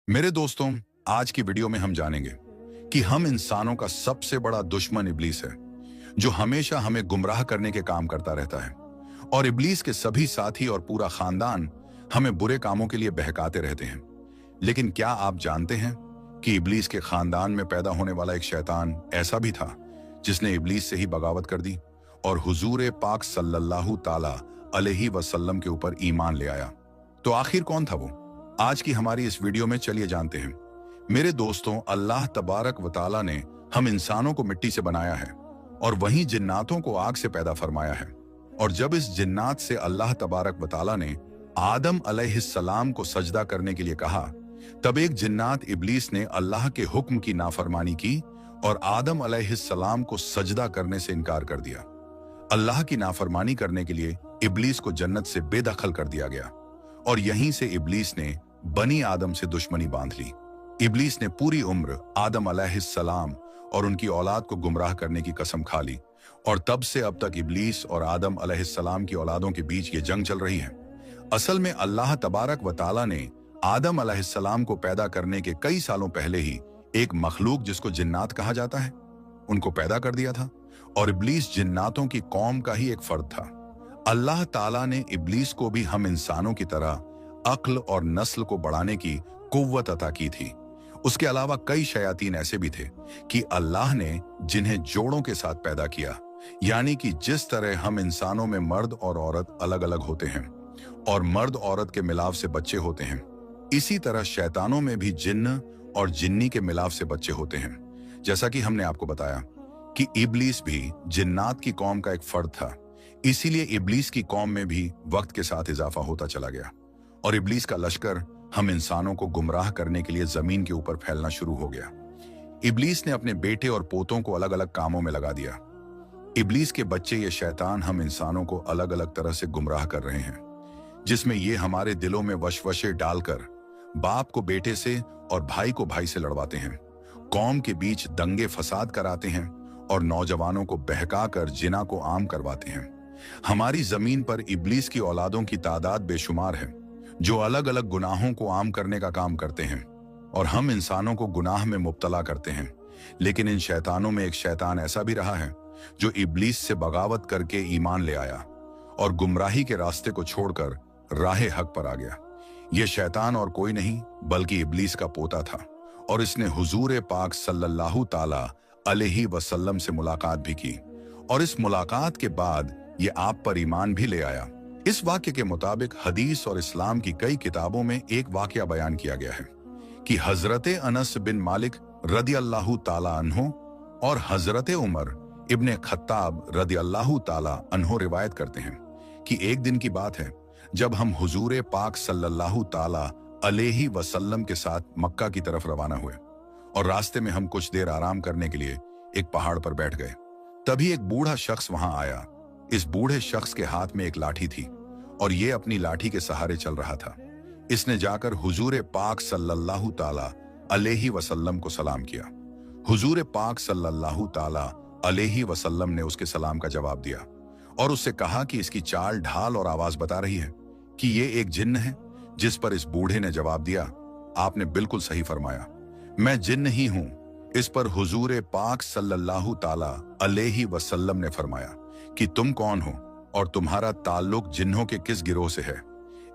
मेरे दोस्तों, आज की वीडियो में हम जानेंगे कि हम इंसानों का सबसे बड़ा दुश्मन इब्लीस है, जो हमेशा हमें गुमराह करने के काम करता रहता है। और इब्लीस के सभी साथी और पूरा खानदान हमें बुरे कामों के लिए बहकाते रहते हैं। लेकिन क्या आप जानते हैं कि इब्लीस के खानदान में पैदा होने वाला एक शैतान ऐसा भी था जिसने इब्लीस से ही बगावत कर दी और हुजूर पाक सल्लल्लाहु ताला अलैहि वसल्लम के ऊपर ईमान ले आया। तो आखिर कौन था वो? आज की हमारी इस वीडियो में चलिए जानते हैं। मेरे दोस्तों, अल्लाह तबारक व ताला ने हम इंसानों को मिट्टी से बनाया है और वहीं जिन्नातों को आग से पैदा फरमाया है। और जब इस जिन्नात से अल्लाह तबारक व ताला ने आदम अलैहिस्सलाम को सजदा करने के लिए कहा, तब एक जिन्नात इब्लीस ने अल्लाह के हुक्म की नाफरमानी की और आदम अलैहिस्सलाम को सजदा करने से इनकार कर दिया। अल्लाह की नाफरमानी करने के लिए इब्लीस को जन्नत से बेदखल कर दिया गया और यहीं से इब्लीस ने बनी आदम से दुश्मनी बांध ली। इब्लीस ने पूरी उम्र आदम अलैहिस्सलाम और उनकी औलाद को गुमराह करने की कसम खा ली और तब से अब तक इब्लीस और आदम अलैहिस्सलाम की औलादों के बीच ये जंग चल रही है। असल में अल्लाह तबारक व ताला ने आदम अलैहिस्सलाम को पैदा करने के कई सालों पहले ही एक मखलूक जिसको जिन्नात कहा जाता है, उनको पैदा कर दिया था और इब्लीस जिन्नातों की कौम का ही एक फर्द था। अल्लाह ताला ने इब्लीस को भी हम इंसानों की तरह अक्ल और नस्ल को बढ़ाने की कुव्वत अता की थी। उसके अलावा कई शयातीन ऐसे भी थे कि अल्लाह ने जिन्हें जोड़ों के साथ पैदा किया, यानी कि जिस तरह हम इंसानों में मर्द और औरत अलग अलग होते हैं और मर्द औरत के मिलाव से बच्चे होते हैं, इसी तरह शैतानों में भी जिन्न और जिन्नी के मिलाव से बच्चे होते हैं। जैसा कि हमने आपको बताया कि इब्लीस भी जिन्नात की कौम का एक फर्द था, इसीलिए इब्लीस की कौम में भी वक्त के साथ इजाफा होता चला गया और इब्लीस का लश्कर हम इंसानों को गुमराह करने के लिए जमीन के ऊपर फैलना शुरू हो गया। इब्लीस ने अपने बेटे और पोतों को अलग अलग कामों में लगा दिया। इब्लीस के बच्चे ये शैतान हम इंसानों को अलग अलग तरह से गुमराह कर रहे हैं, जिसमें ये हमारे दिलों में वशवशे डालकर बाप को बेटे से और भाई को भाई से लड़वाते हैं, कौम के बीच दंगे फसाद कराते हैं और नौजवानों को बहकाकर जिना को आम करवाते हैं। हमारी जमीन पर इब्लीस की औलादों की तादाद बेशुमार है, जो अलग अलग गुनाहों को आम करने का काम करते हैं और हम इंसानों को गुनाह में मुब्तला करते हैं। लेकिन इन शैतानों में एक शैतान ऐसा भी रहा है जो इब्लीस से बगावत करके ईमान ले आया और गुमराही के रास्ते को छोड़कर राहे हक पर आ गया। यह शैतान और कोई नहीं बल्कि इब्लीस का पोता था और इसने हुजूर पाक सल्लल्लाहु ताला अलैहि वसल्लम से मुलाकात भी की और इस मुलाकात के बाद ये आप पर ईमान भी ले आया। इस वाक्य के मुताबिक हदीस और इस्लाम की कई किताबों में एक वाकया बयान किया गया है कि हजरत अनस बिन मालिक रदी अल्लाहु ताला अन्हो और हजरत उमर इब्ने खत्ताब रदी अल्लाहु ताला अन्हो रिवायत करते हैं कि एक दिन की बात है जब हम हुजूर पाक सल्लल्लाहु ताला अलैहि वसल्लम के साथ मक्का की तरफ रवाना हुए और रास्ते में हम कुछ देर आराम करने के लिए एक पहाड़ पर बैठ गए। तभी एक बूढ़ा शख्स वहां आया। इस बूढ़े शख्स के हाथ में एक लाठी थी और ये अपनी लाठी के सहारे चल रहा था। इसने जाकर हुजूर पाक सल्लल्लाहु ताला अलैहि वसल्लम को सलाम किया। हुजूर पाक सल्लल्लाहु ताला अलैहि वसल्लम ने उसके सलाम का जवाब दिया और उससे कहा कि इसकी चाल ढाल और आवाज बता रही है कि ये एक जिन्न है। जिस पर इस बूढ़े ने जवाब दिया, आपने बिल्कुल सही फरमाया, मैं जिन्न ही हूं। इस पर हुजूर पाक सल्लल्लाहु ताला अलैहि वसल्लम ने फरमाया कि तुम कौन हो और तुम्हारा ताल्लुक जिन्हों के किस गिरोह से है।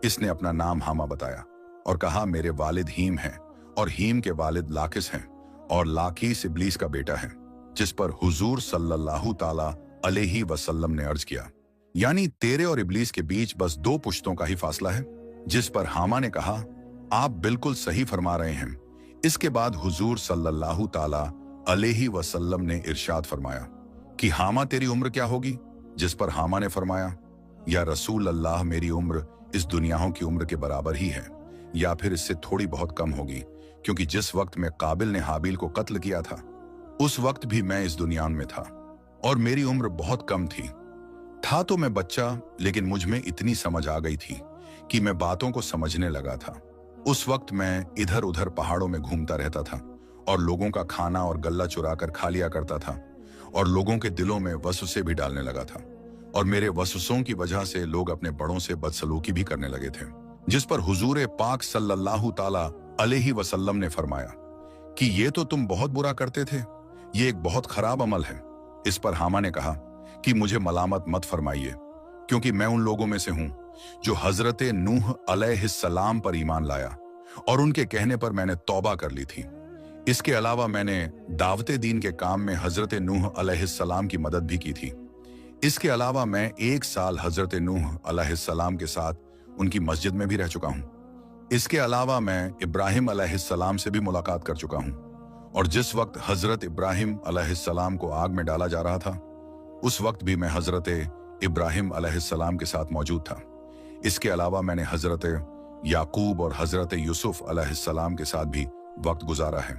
इसने अपना नाम हामा बताया और कहा, मेरे वालिद हीम हैं और हीम के वालिद लाकिस हैं और लाकिस इब्लीस का बेटा है। जिस पर हुजूर सल्लल्लाहु ताला अलैहि वसल्लम ने अर्ज किया, यानी तेरे और इब्लीस के बीच बस 2 पुश्तों का ही फासला है। जिस पर हामा ने कहा, आप बिल्कुल सही फरमा रहे हैं। इसके बाद हुजूर सल्लल्लाहु ताला अलैहि वसल्लम ने इरशाद फरमाया कि हामा तेरी उम्र क्या होगी? जिस पर हामा ने फरमाया, या रसूल अल्लाह, मेरी उम्र इस दुनियाओं की उम्र के बराबर ही है या फिर इससे थोड़ी बहुत कम होगी, क्योंकि जिस वक्त में काबिल ने हाबिल को कत्ल किया था उस वक्त भी मैं इस दुनिया में था और मेरी उम्र बहुत कम थी। था तो मैं बच्चा, लेकिन मुझ में इतनी समझ आ गई थी कि मैं बातों को समझने लगा था। उस वक्त मैं इधर उधर पहाड़ों में घूमता रहता था और लोगों का खाना और गल्ला चुरा कर खा लिया करता था और लोगों के दिलों में वसवसे भी डालने लगा था और मेरे वसवसों की वजह से लोग अपने बड़ों से बदसलूकी भी करने लगे थे। जिस पर हुजूर पाक सल्लल्लाहु ताला अलैहि वसल्लम ने फरमाया कि ये तो तुम बहुत बुरा करते थे, ये एक बहुत खराब अमल है। इस पर हामा ने कहा कि मुझे मलामत मत फरमाइए, क्योंकि मैं उन लोगों में से हूं जो हजरत नूह अलैहिस्सलाम पर ईमान लाया और उनके कहने पर मैंने तौबा कर ली थी। इसके अलावा मैंने दावते दीन के काम में हजरत नूह अलैहिस्सलाम की मदद भी की थी। इसके अलावा मैं 1 साल हजरत नूह अलैहिस्सलाम के साथ उनकी मस्जिद में भी रह चुका हूं। इसके अलावा मैं इब्राहिम अलैहिस्सलाम से भी मुलाकात कर चुका हूं, और जिस वक्त हजरत इब्राहिम अलैहिस्सलाम को आग में डाला जा रहा था, उस वक्त भी मैं हजरत इब्राहिम अलैहिस्सलाम के साथ मौजूद था। इसके अलावा मैंने हजरत याकूब और हजरत यूसुफ अलैहिस्सलाम के साथ भी वक्त गुजारा है,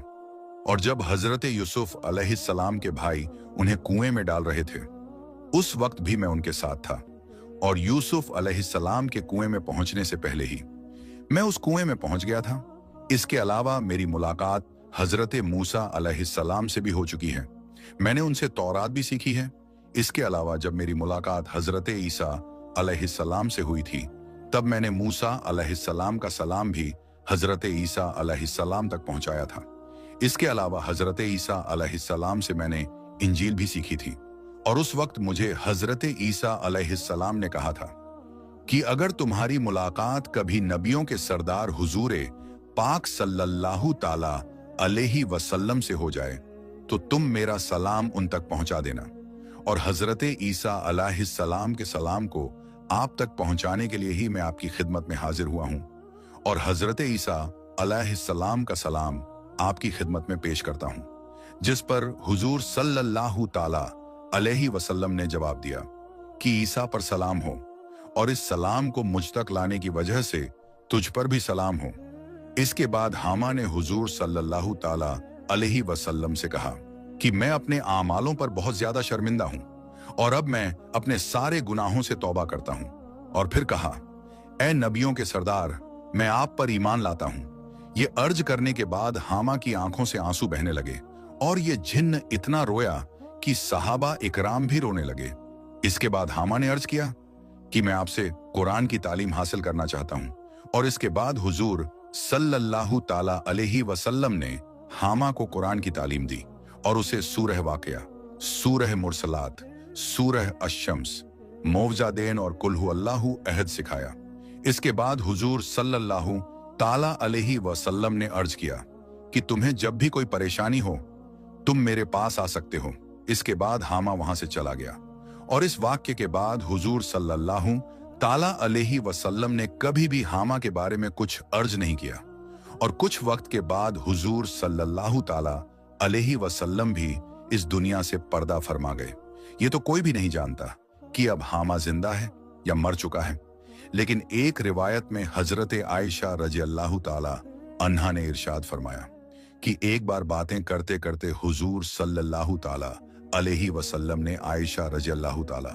और जब हजरत यूसुफ अलैहिस्सलाम के भाई उन्हें कुएं में डाल रहे थे, उस वक्त भी मैं उनके साथ था, और यूसुफ अलैहिस्सलाम के कुएं में पहुंचने से पहले ही मैं उस कुएं में पहुंच गया था। इसके अलावा मेरी मुलाकात हजरत मूसा अलैहिस्सलाम से भी हो चुकी है, मैंने उनसे तौरात भी सीखी है। इसके अलावा जब मेरी मुलाकात हजरत ईसा अलैहिस्सलाम से हुई थी, तब मैंने मूसा अलैहिस्सलाम का सलाम भी हजरत ईसा अलैहिस्सलाम तक पहुंचाया था। इसके अलावा हजरत ईसा अलैहिस्सलाम से मैंने इंजील भी सीखी थी, और उस वक्त मुझे हजरत ईसा अलैहिस्सलाम ने कहा था कि अगर तुम्हारी मुलाकात कभी नबियों के सरदार हुजूरे पाक सल्लल्लाहु ताला अलैहि वसल्लम से हो जाए, तो तुम मेरा सलाम उन तक पहुंचा देना। और हजरत ईसा अलैहिस्सलाम के सलाम को आप तक पहुंचाने के लिए ही मैं आपकी खिदमत में हाजिर हुआ हूं, और हजरत ईसा अलैहिस्सलाम का सलाम आपकी खिदमत में पेश करता हूं, जिस पर हुजूर सल्लल्लाहु ताला अलैहि वसल्लम ने जवाब दिया कि ईसा पर सलाम हो, और इस सलाम को मुझ तक लाने की वजह से तुझ पर भी सलाम हो। इसके बाद हामा ने हुजूर सल्लल्लाहु ताला अलैहि वसल्लम से कहा कि मैं अपने आमालों पर बहुत ज्यादा शर्मिंदा हूं, और अब मैं अपने सारे गुनाहों से तौबा करता हूं। और फिर कहा, ए नबियों के सरदार, मैं आप पर ईमान लाता हूं। ये अर्ज करने के बाद हामा की आंखों से आंसू बहने लगे, और ये जिन्न इतना रोया कि सहाबा इकराम भी रोने लगे। इसके बाद हामा ने अर्ज किया कि मैं आपसे कुरान की तालीम हासिल करना चाहता हूं, और इसके बाद हुजूर सल्लल्लाहु ताला अलैहि वसल्लम ने हामा को कुरान की तालीम दी, और उसे सूरह वाक़िया, सूरह मुरसलात, सूरह अश-शम्स, मौवज़ादैन और कुल हुवल्लाहु अहद सिखाया। इसके बाद हुजूर सल्लल्लाहु ताला अलैहि वसल्लम ने अर्ज किया कि तुम्हें जब भी कोई परेशानी हो, तुम मेरे पास आ सकते हो। इसके बाद हामा वहां से चला गया, और इस वाक्य के बाद हुजूर सल्लल्लाहु ताला अलैहि वसल्लम ने कभी भी हामा के बारे में कुछ अर्ज नहीं किया, और कुछ वक्त के बाद हुजूर सल्लल्लाहु ताला अलैहि वसल्लम भी इस दुनिया से पर्दा फरमा गए। ये तो कोई भी नहीं जानता कि अब हामा जिंदा है या मर चुका है, लेकिन एक रिवायत में हजरत आयशा रज़ियल्लाहु ताला अन्हा ने इरशाद फरमाया कि एक बार बातें करते करते हुजूर सल्लल्लाहु ताला अलैहि वसल्लम ने आयशा रज़ियल्लाहु ताला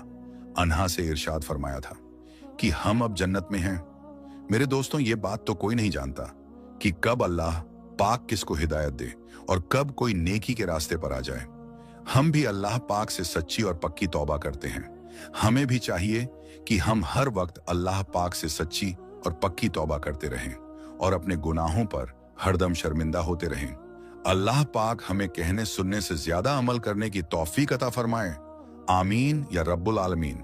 अन्हा से इरशाद फरमाया था कि हम अब जन्नत में हैं। मेरे दोस्तों, ये बात तो कोई नहीं जानता कि कब अल्लाह पाक किसको हिदायत दे और कब कोई नेकी के रास्ते पर आ जाए। हम भी अल्लाह पाक से सच्ची और पक्की तौबा करते हैं। हमें भी चाहिए कि हम हर वक्त अल्लाह पाक से सच्ची और पक्की तौबा करते रहें और अपने गुनाहों पर हरदम शर्मिंदा होते रहें। अल्लाह पाक हमें कहने सुनने से ज्यादा अमल करने की तौफीक अता फरमाए। आमीन या रब्बुल आलमीन।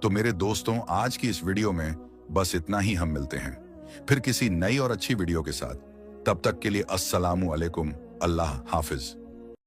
तो मेरे दोस्तों, आज की इस वीडियो में बस इतना ही। हम मिलते हैं फिर किसी नई और अच्छी वीडियो के साथ। तब तक के लिए अस्सलामु अलैकुम। अल्लाह हाफिज।